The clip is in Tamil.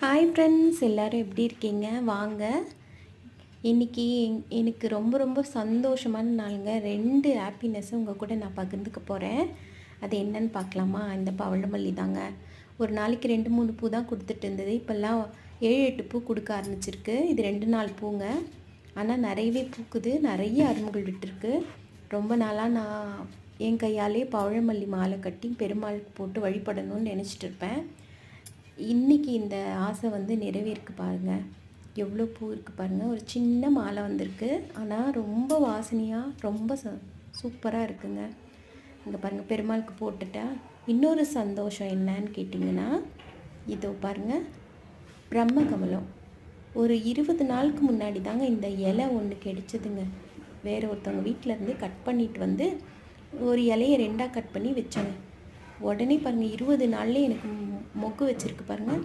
ஹாய் ஃப்ரெண்ட்ஸ், எல்லோரும் எப்படி இருக்கீங்க? வாங்க, இன்றைக்கி எனக்கு ரொம்ப ரொம்ப சந்தோஷமான நாளுங்க. 2 ஹாப்பினஸ்ஸும் உங்கள் கூட நான் பகிர்ந்துக்க போகிறேன். அது என்னன்னு பார்க்கலாமா? இந்த பவளமல்லி தாங்க. ஒரு நாளைக்கு 2 3 பூ தான் கொடுத்துட்டு இருந்தது. இப்போல்லாம் 7 8 பூ கொடுக்க ஆரம்பிச்சிருக்கு. இது 2 நாள் பூங்க. ஆனால் நிறையவே பூக்குது, நிறைய அரும்புகள் விட்டுருக்கு. ரொம்ப நாளாக நான் என் கையாலே பவளமல்லி மாலை கட்டி பெருமாளுக்கு போட்டு வழிபடணும்னு நினச்சிட்டு இருப்பேன். இன்றைக்கி இந்த ஆசை நிறைவேறிருக்கு பாருங்கள். எவ்வளோ பூ இருக்குது பாருங்கள். ஒரு சின்ன மாலை வந்திருக்கு, ஆனால் ரொம்ப வாசனையாக ரொம்ப சூப்பராக இருக்குங்க. இங்கே பாருங்கள், பெருமாளுக்கு போட்டுட்டா. இன்னொரு சந்தோஷம் என்னன்னு கேட்டிங்கன்னா, இதோ பாருங்கள், பிரம்மகமலம். ஒரு 20 நாளுக்கு முன்னாடி தாங்க இந்த இலை ஒன்று கிடைச்சதுங்க. வேறு ஒருத்தவங்க வீட்டிலேருந்து கட் பண்ணிட்டு ஒரு இலையை 2ஆக கட் பண்ணி வச்சேங்க. உடனே பாருங்கள், 20 நாள்லேயே எனக்கு மொக்கு வச்சுருக்கு பாருங்கள்.